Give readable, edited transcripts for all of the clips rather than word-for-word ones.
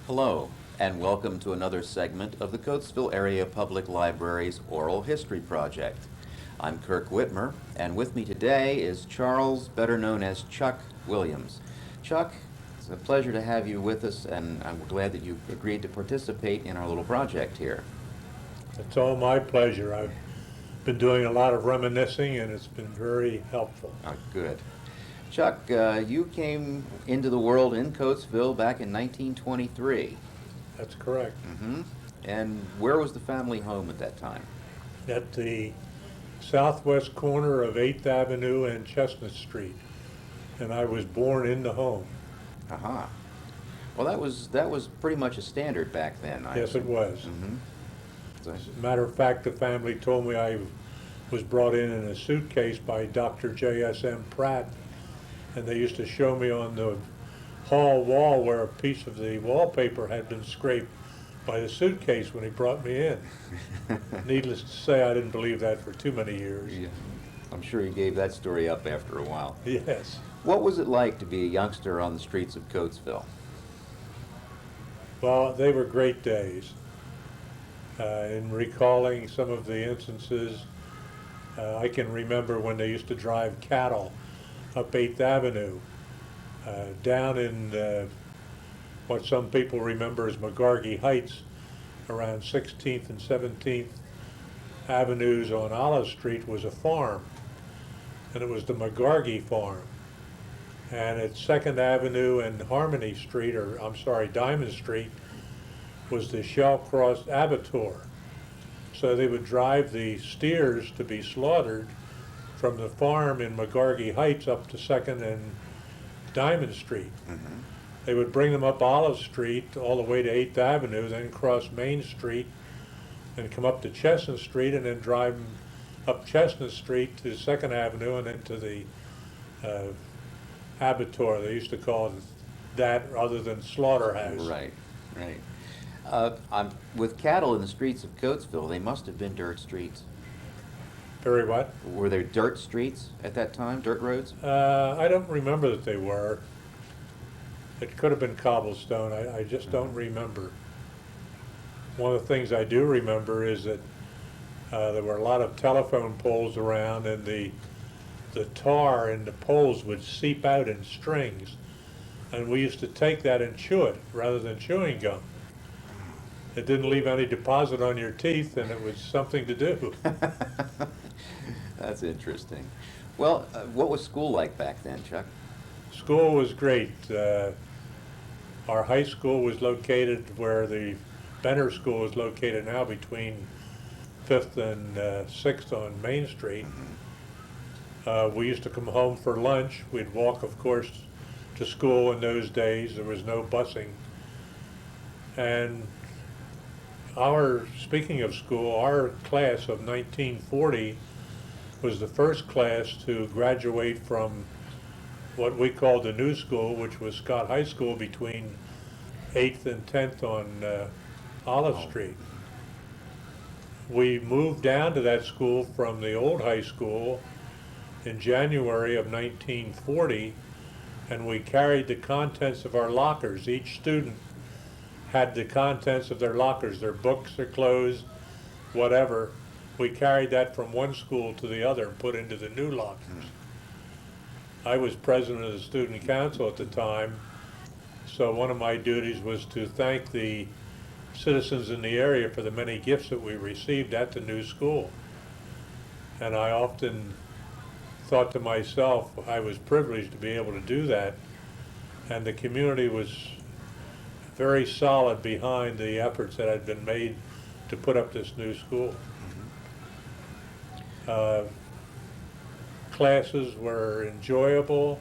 Hello, and welcome to another segment of the Coatesville Area Public Library's Oral History Project. I'm Kirk Witmer, and with me today is Charles, better known as Chuck Williams. Chuck, it's a pleasure to have you with us, and I'm glad that you agreed to participate in our little project here. It's all my pleasure. I've been doing a lot of reminiscing, and it's been very helpful. Good. Chuck, you came into the world in Coatesville back in 1923. That's correct. And where was the family home at that time? At the southwest corner of 8th Avenue and Chestnut Street. And I was born in the home. Aha. Well, that was pretty much a standard back then. Yes, it was. So, As a matter of fact, the family told me I was brought in a suitcase by Dr. J.S.M. Pratt. And they used to show me on the hall wall where a piece of the wallpaper had been scraped by the suitcase when he brought me in. Needless to say, I didn't believe that for too many years. yeah, I'm sure you gave that story up after a while. Yes. What was it like to be a youngster on the streets of Coatesville? Well, they were great days. In recalling some of the instances, I can remember when they used to drive cattle up 8th Avenue, down in what some people remember as McGargy Heights, around 16th and 17th Avenues on Olive Street was a farm, and it was the McGargy farm. And at 2nd Avenue and Harmony Street, or I'm sorry, Diamond Street, was the Shellcross Abattoir. So they would drive the steers to be slaughtered from the farm in McGargy Heights up to 2nd and Diamond Street. They would bring them up Olive Street all the way to 8th Avenue, then cross Main Street and come up to Chestnut Street, and then drive them up Chestnut Street to 2nd Avenue and then to the abattoir. They used to call it that rather than slaughterhouse. Right. With cattle in the streets of Coatesville, they must have been dirt streets. Very what? Were there dirt streets at that time, dirt roads? I don't remember that they were. It could have been cobblestone. I just don't remember. One of the things I do remember is that there were a lot of telephone poles around, and the tar in the poles would seep out in strings, and we used to take that and chew it rather than chewing gum. It didn't leave any deposit on your teeth, and it was something to do. That's interesting. Well, what was school like back then, Chuck? School was great. Our high school was located where the Benner School is located now, between 5th and 6th on Main Street. We used to come home for lunch. We'd walk, of course, to school in those days. There was no busing. And speaking of school, our class of 1940 was the first class to graduate from what we called the new school, which was Scott High School between 8th and 10th on Olive Street. We moved down to that school from the old high school in January of 1940, and we carried the contents of our lockers. Each student had the contents of their lockers, their books, their clothes, whatever. We carried that from one school to the other and put into the new lockers. I was president of the student council at the time, so one of my duties was to thank the citizens in the area for the many gifts that we received at the new school. And I often thought to myself, I was privileged to be able to do that, and the community was very solid behind the efforts that had been made to put up this new school. Classes were enjoyable.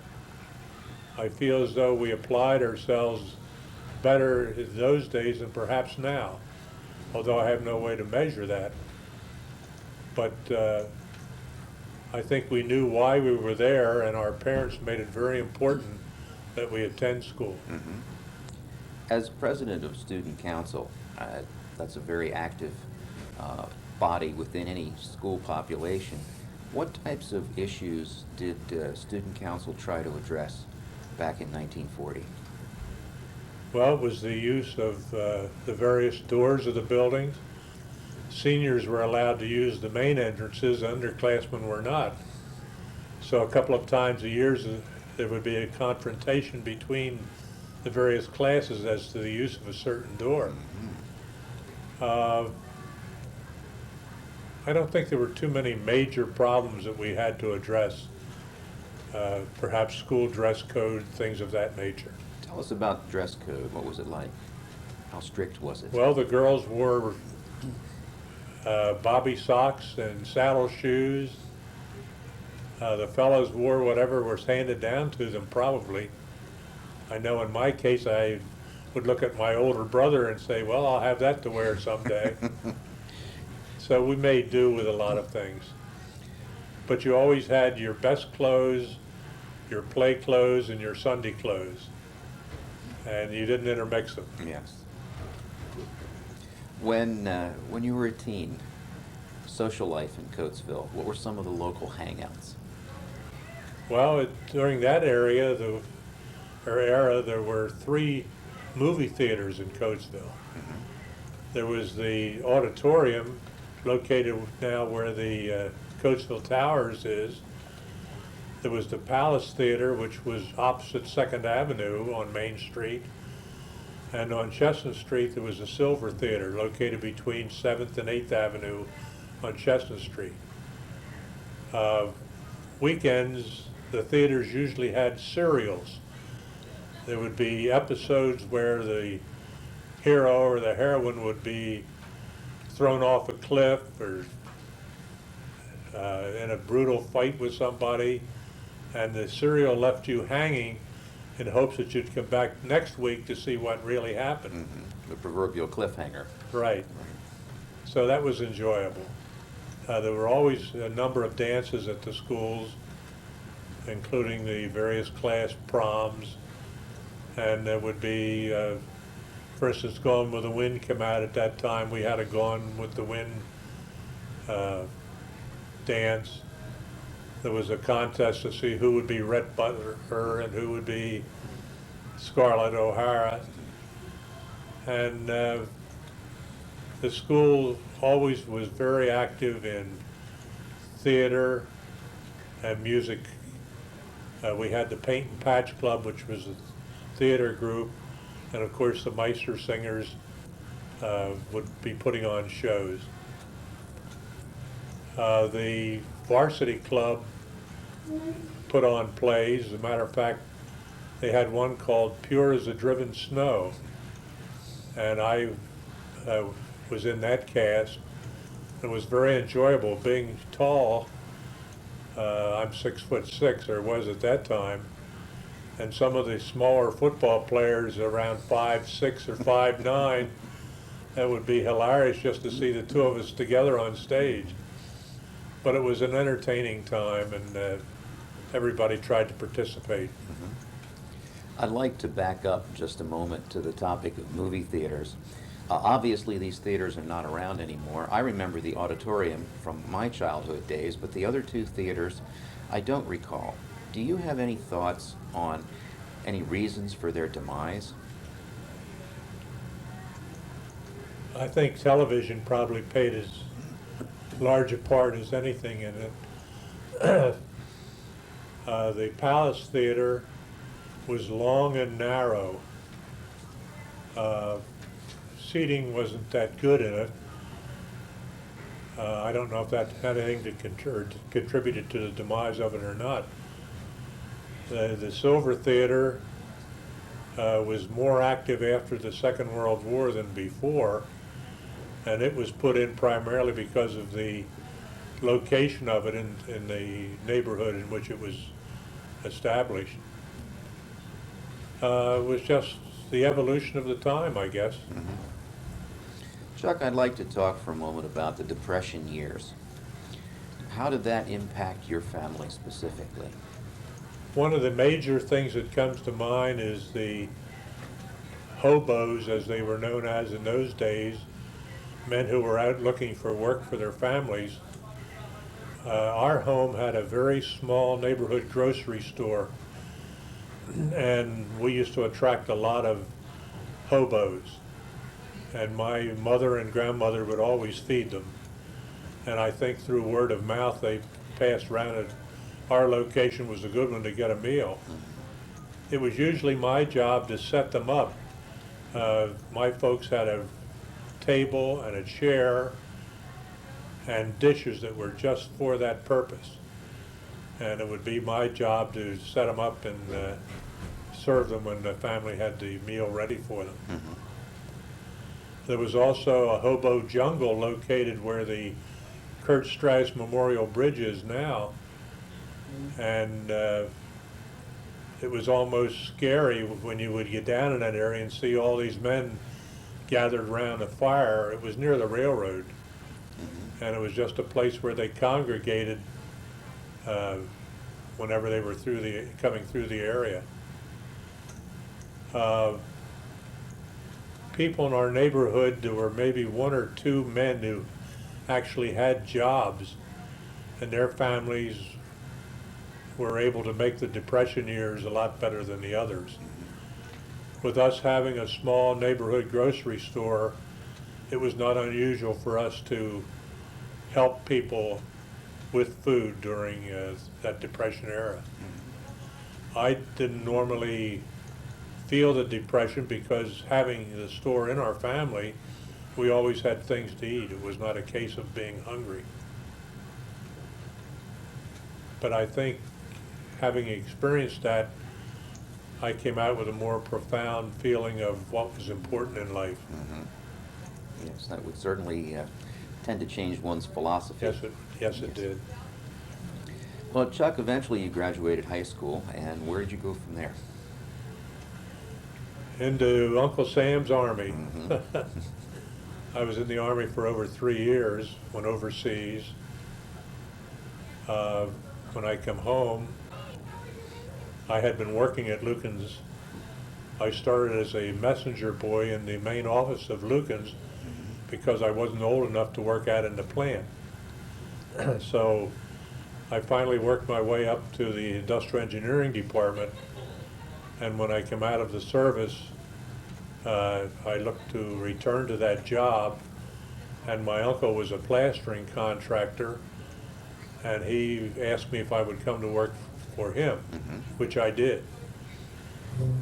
I feel as though we applied ourselves better in those days than perhaps now, although I have no way to measure that. But I think we knew why we were there, and our parents made it very important that we attend school. As president of student council, that's a very active body within any school population. What types of issues did student council try to address back in 1940? Well, it was the use of the various doors of the buildings. Seniors were allowed to use the main entrances, underclassmen were not. So a couple of times a year there would be a confrontation between the various classes as to the use of a certain door. I don't think there were too many major problems that we had to address. Perhaps school dress code, things of that nature. Tell us about dress code. What was it like? How strict was it? Well, the girls wore bobby socks and saddle shoes. The fellows wore whatever was handed down to them, probably. I know in my case I would look at my older brother and say, well, I'll have that to wear someday. So we made do with a lot of things. But you always had your best clothes, your play clothes, and your Sunday clothes. And you didn't intermix them. Yes. When you were a teen, social life in Coatesville, what were some of the local hangouts? Well, during that era, there were 3 movie theaters in Coatesville. There was the auditorium, located now where the Coatesville Towers is. There was the Palace Theater, which was opposite 2nd Avenue on Main Street. And on Chestnut Street, there was the Silver Theater, located between 7th and 8th Avenue on Chestnut Street. Weekends, the theaters usually had serials. There would be episodes where the hero or the heroine would be thrown off a cliff or in a brutal fight with somebody, and the serial left you hanging in hopes that you'd come back next week to see what really happened. The proverbial cliffhanger. Right. So that was enjoyable. There were always a number of dances at the schools, including the various class proms, and there would be, for instance, Gone with the Wind came out at that time. We had a Gone with the Wind dance. There was a contest to see who would be Rhett Butler and who would be Scarlett O'Hara. And the school always was very active in theater and music. We had the Paint and Patch Club, which was a theater group, and of course the Meister Singers would be putting on shows. The varsity club put on plays. As a matter of fact, they had one called Pure as the Driven Snow, and I was in that cast. It was very enjoyable. Being tall, I'm 6'6", or was at that time, and some of the smaller football players around 5'6" or 5'9", that would be hilarious just to see the two of us together on stage. But it was an entertaining time, and everybody tried to participate. I'd like to back up just a moment to the topic of movie theaters. Obviously, these theaters are not around anymore. I remember the auditorium from my childhood days, but the other 2 theaters I don't recall. Do you have any thoughts on any reasons for their demise? I think television probably played as large a part as anything in it. The Palace Theater was long and narrow. Seating wasn't that good in it. I don't know if that had anything to contributed to the demise of it or not. The Silver Theater was more active after the Second World War than before, and it was put in primarily because of the location of it in the neighborhood in which it was established. It was just the evolution of the time, I guess. Chuck, I'd like to talk for a moment about the Depression years. How did that impact your family specifically? One of the major things that comes to mind is the hobos, as they were known as in those days, men who were out looking for work for their families. Our home had a very small neighborhood grocery store, and we used to attract a lot of hobos. And my mother and grandmother would always feed them. And I think through word of mouth, they passed around that our location was a good one to get a meal. It was usually my job to set them up. My folks had a table and a chair and dishes that were just for that purpose. And it would be my job to set them up and serve them when the family had the meal ready for them. Mm-hmm. There was also a hobo jungle located where the Kurt Strauss Memorial Bridge is now. And it was almost scary when you would get down in that area and see all these men gathered around a fire. It was near the railroad. Mm-hmm. And it was just a place where they congregated whenever they were coming through the area. People in our neighborhood, there were maybe one or two men who actually had jobs, and their families were able to make the Depression years a lot better than the others. With us having a small neighborhood grocery store, it was not unusual for us to help people with food during that Depression era. I didn't normally feel the Depression because having the store in our family, we always had things to eat. It was not a case of being hungry. But I think having experienced that, I came out with a more profound feeling of what was important in life. Mm-hmm. Yes, that would certainly tend to change one's philosophy. Yes, it did. Well, Chuck, eventually you graduated high school, and where did you go from there? Into Uncle Sam's Army. Mm-hmm. I was in the Army for over 3 years, went overseas. When I come home, I had been working at Lucan's. I started as a messenger boy in the main office of Lucan's because I wasn't old enough to work out in the plant. So I finally worked my way up to the industrial engineering department, and when I came out of the service, I looked to return to that job, and my uncle was a plastering contractor, and he asked me if I would come to work for him, Mm-hmm. which I did.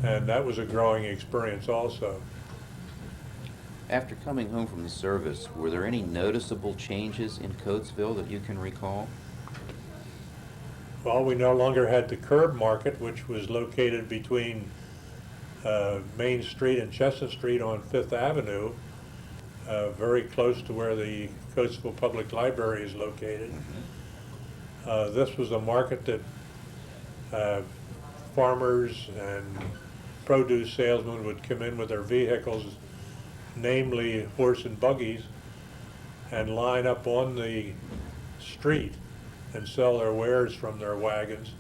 And that was a growing experience also. After coming home from the service, were there any noticeable changes in Coatesville that you can recall? Well, we no longer had the curb market, which was located between Main Street and Chestnut Street on Fifth Avenue, very close to where the Coatesville Public Library is located. Mm-hmm. This was a market that farmers and produce salesmen would come in with their vehicles, namely horse and buggies, and line up on the street and sell their wares from their wagons.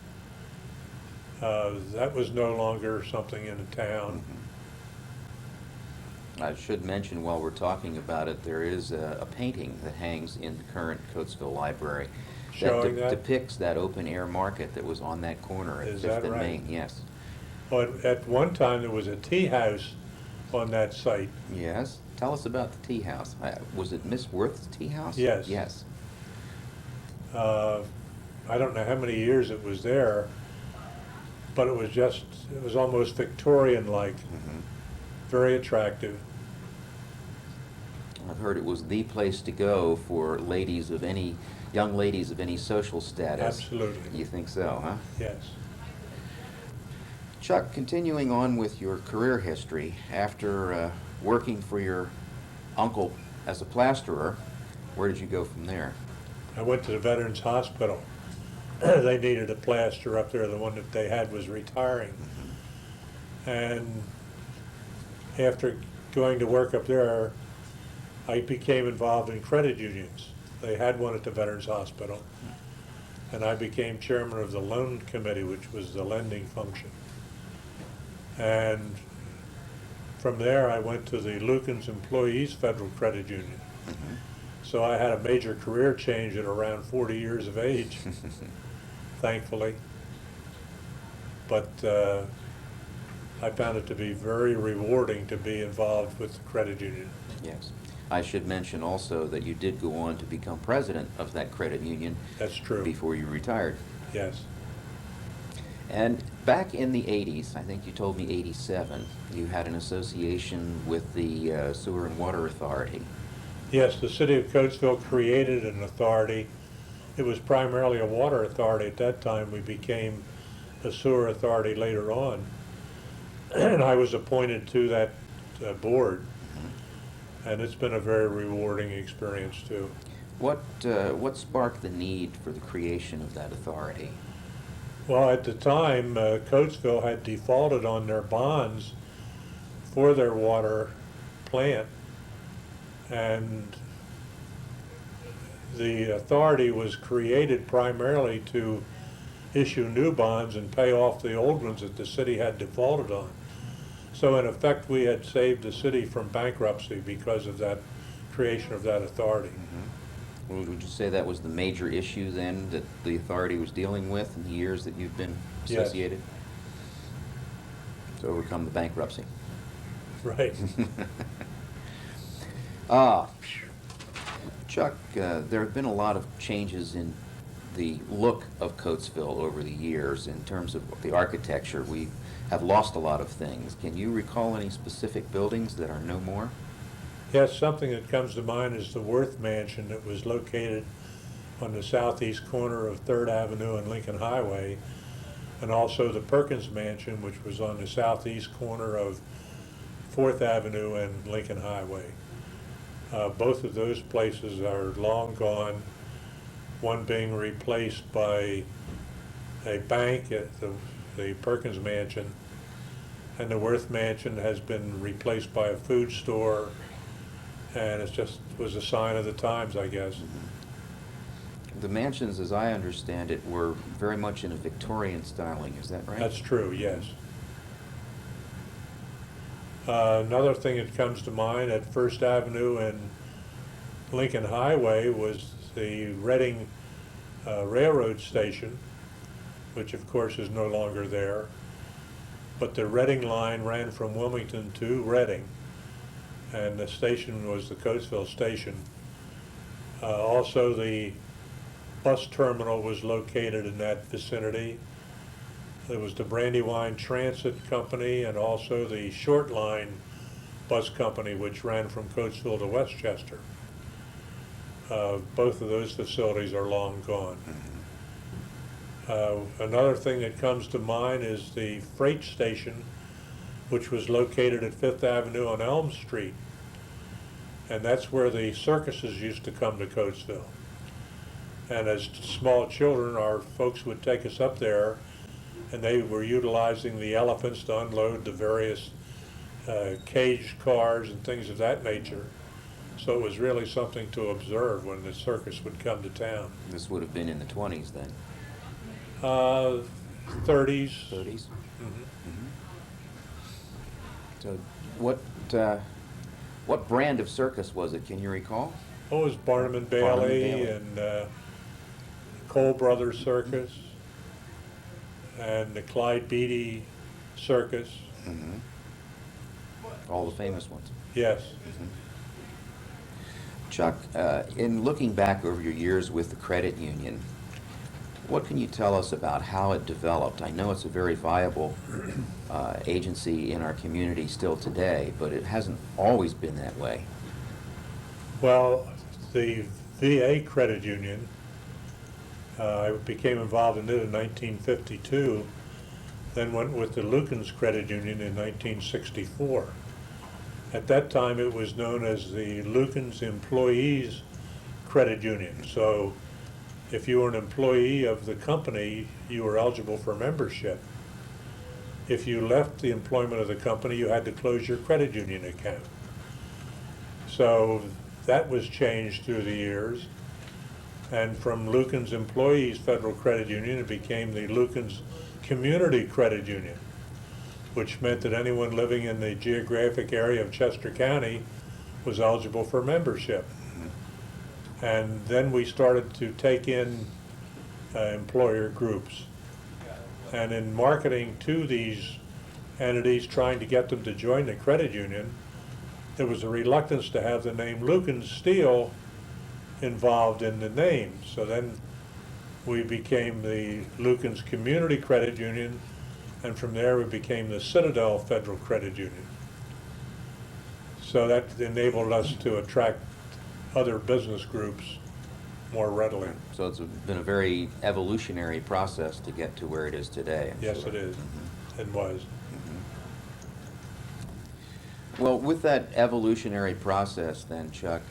That was no longer something in the town. Mm-hmm. I should mention while we're talking about it, there is a painting that hangs in the current Coatesville Library Showing that? depicts that open air market that was on that corner at Is 5th that and right? Main. Yes. But at one time, there was a tea house on that site. Yes. Tell us about the tea house. Was it Miss Worth's tea house? Yes. Yes. I don't know how many years it was there, but it was almost Victorian-like, Mm-hmm. very attractive. I've heard it was the place to go for young ladies of any social status. Absolutely. You think so, huh? Yes. Chuck, continuing on with your career history, after working for your uncle as a plasterer, where did you go from there? I went to the Veterans Hospital. They needed a plasterer up there. The one that they had was retiring. And after going to work up there, I became involved in credit unions. They had one at the Veterans Hospital. And I became chairman of the loan committee, which was the lending function. And from there, I went to the Lucan's Employees Federal Credit Union. Mm-hmm. So I had a major career change at around 40 years of age, thankfully. But I found it to be very rewarding to be involved with the credit union. Yes. I should mention also that you did go on to become president of that credit union That's true. before you retired. Yes. And back in the 80s, I think you told me 87, you had an association with the Sewer and Water Authority. Yes, the city of Coatesville created an authority. It was primarily a water authority at that time. We became a sewer authority later on. And I was appointed to that board. And it's been a very rewarding experience too. What sparked the need for the creation of that authority? Well, at the time, Coatesville had defaulted on their bonds for their water plant. And the authority was created primarily to issue new bonds and pay off the old ones that the city had defaulted on. So in effect, we had saved the city from bankruptcy because of that creation of that authority. Well, would you say that was the major issue then that the authority was dealing with in the years that you've been Yes. associated? To overcome the bankruptcy. Right. Chuck, there have been a lot of changes in the look of Coatesville over the years in terms of the architecture. We have lost a lot of things. Can you recall any specific buildings that are no more? Yes, something that comes to mind is the Worth Mansion that was located on the southeast corner of 3rd Avenue and Lincoln Highway, and also the Perkins Mansion, which was on the southeast corner of 4th Avenue and Lincoln Highway. Both of those places are long gone, one being replaced by a bank at the Perkins Mansion, and the Worth Mansion has been replaced by a food store, and it just was a sign of the times, I guess. The mansions, as I understand it, were very much in a Victorian styling. Is that right? That's true, yes. Another thing that comes to mind at 1st Avenue and Lincoln Highway was the Reading Railroad Station, which of course is no longer there. But the Reading line ran from Wilmington to Reading, and the station was the Coatesville station. Also, the bus terminal was located in that vicinity. There was the Brandywine Transit Company and also the Short Line Bus Company, which ran from Coatesville to Westchester. Both of those facilities are long gone. Another thing that comes to mind is the freight station, which was located at 5th Avenue on Elm Street. And that's where the circuses used to come to Coatesville. And as small children, our folks would take us up there, and they were utilizing the elephants to unload the various cage cars and things of that nature. So it was really something to observe when the circus would come to town. This would have been in the 20s then. 30s. 30s? Mhm. So what brand of circus was it? Can you recall? Oh, it was Barnum and Bailey and Cole Brothers Circus and the Clyde Beatty Circus. Mm-hmm. All the famous ones. Yes. Mm-hmm. Chuck, in looking back over your years with the credit union, what can you tell us about how it developed? I know it's a very viable agency in our community still today, but it hasn't always been that way. Well, the VA credit union, I became involved in it in 1952, then went with the Lukens Credit Union in 1964. At that time, it was known as the Lukens Employees Credit Union. So if you were an employee of the company, you were eligible for membership. If you left the employment of the company, you had to close your credit union account. So that was changed through the years. And from Lukens Employees Federal Credit Union, it became the Lukens Community Credit Union, which meant that anyone living in the geographic area of Chester County was eligible for membership. And then we started to take in employer groups. And in marketing to these entities trying to get them to join the credit union, there was a reluctance to have the name Lucan Steel involved in the name. So then we became the Lucan's Community Credit Union, and from there we became the Citadel Federal Credit Union. So that enabled us to attract other business groups more readily. So it's been a very evolutionary process to get to where it is today. Yes, sure. it is. Mhm. It was. Well, with that evolutionary process then, Chuck,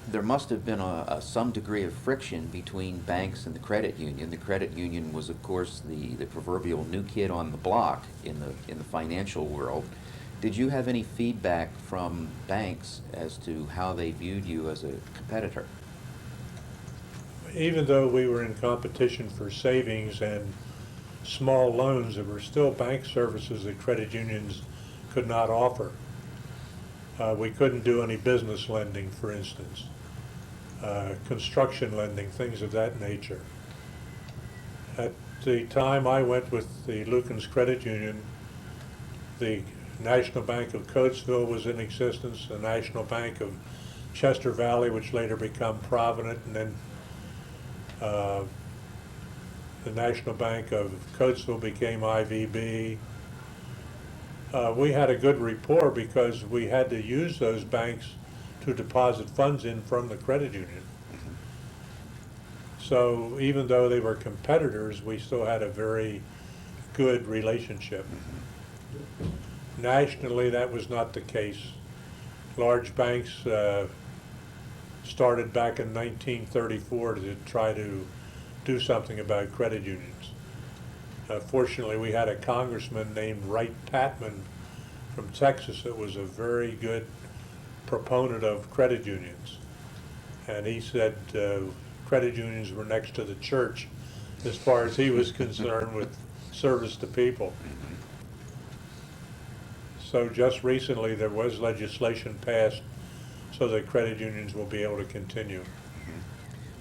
there must have been some degree of friction between banks and the credit union. The credit union was, of course, the proverbial new kid on the block in the financial world. Did you have any feedback from banks as to how they viewed you as a competitor? Even though we were in competition for savings and small loans, there were still bank services that credit unions could not offer. We couldn't do any business lending, for instance, construction lending, things of that nature. At the time I went with the Lucan's Credit Union, the National Bank of Coatesville was in existence, the National Bank of Chester Valley, which later became Provident, and then the National Bank of Coatesville became IVB. We had a good rapport because we had to use those banks to deposit funds in from the credit union. So even though they were competitors, we still had a very good relationship. Nationally, that was not the case. Large banks started back in 1934 to try to do something about credit unions. Fortunately, we had a congressman named Wright Patman from Texas that was a very good proponent of credit unions. And he said credit unions were next to the church as far as he was concerned with service to people. So just recently there was legislation passed so that credit unions will be able to continue.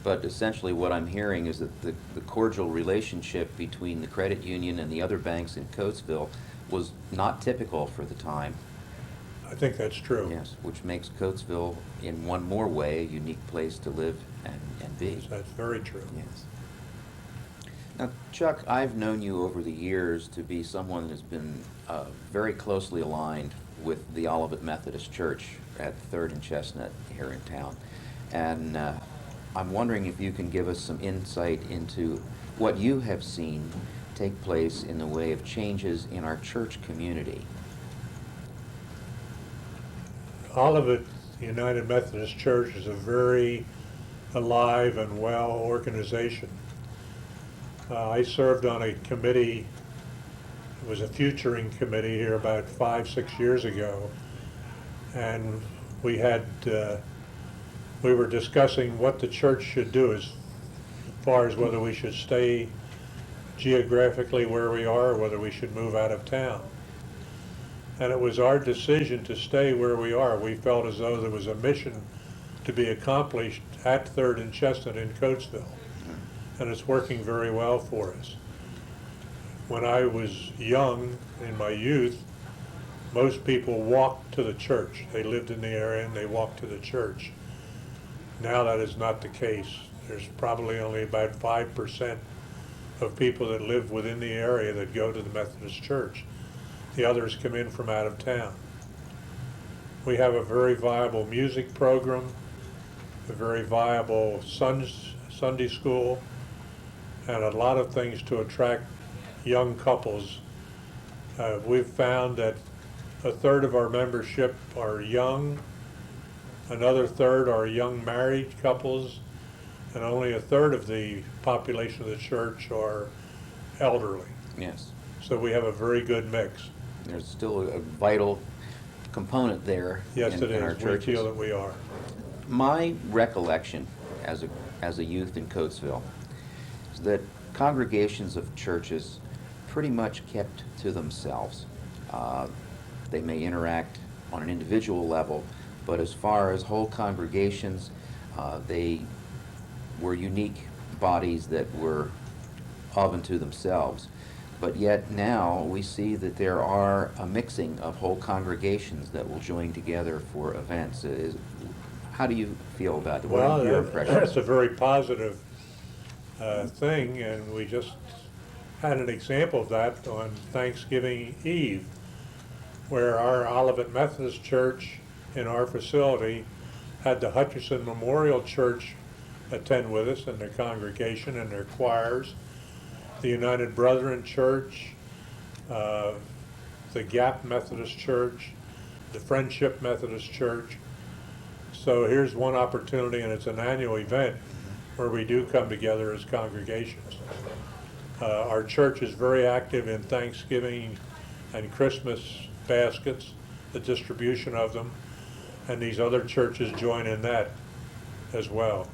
But essentially what I'm hearing is that the cordial relationship between the credit union and the other banks in Coatesville was not typical for the time. I think that's true. Yes, which makes Coatesville, in one more way, a unique place to live and be. That's very true. Yes. Now, Chuck, I've known you over the years to be someone that has been very closely aligned with the Olivet Methodist Church at 3rd and Chestnut here in town. And I'm wondering if you can give us some insight into what you have seen take place in the way of changes in our church community. Olivet United Methodist Church is a very alive and well organization. I served on a committee, it was a futuring committee here about 5-6 years ago, and we were discussing what the church should do as far as whether we should stay geographically where we are or whether we should move out of town. And it was our decision to stay where we are. We felt as though there was a mission to be accomplished at 3rd and Chestnut in Coatesville. And it's working very well for us. When I was young, in my youth, most people walked to the church. They lived in the area and they walked to the church. Now that is not the case. There's probably only about 5% of people that live within the area that go to the Methodist Church. The others come in from out of town. We have a very viable music program, a very viable Sunday school, and a lot of things to attract young couples. We've found that a third of our membership are young, another third are young married couples, and only a third of the population of the church are elderly. Yes. So we have a very good mix. There's still a vital component there Yes, in it our is. We churches. feel that we are. My recollection as a youth in Coatesville is that congregations of churches pretty much kept to themselves. They may interact on an individual level, but as far as whole congregations, they were unique bodies that were of and to themselves. But yet now we see that there are a mixing of whole congregations that will join together for events. How do you feel about it? What Well, are your that's impressions? a very positive thing, and we just had an example of that on Thanksgiving Eve, where our Olivet Methodist Church in our facility had the Hutcherson Memorial Church attend with us and their congregation and their choirs, the United Brethren Church, the Gap Methodist Church, the Friendship Methodist Church. So here's one opportunity, and it's an annual event where we do come together as congregations. Our church is very active in Thanksgiving and Christmas baskets, the distribution of them, and these other churches join in that as well.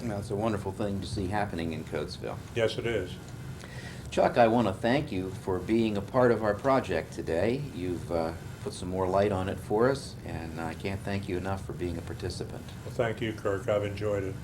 Well, it's a wonderful thing to see happening in Coatesville. Yes, it is. Chuck, I want to thank you for being a part of our project today. You've put some more light on it for us, and I can't thank you enough for being a participant. Well, thank you, Kirk. I've enjoyed it.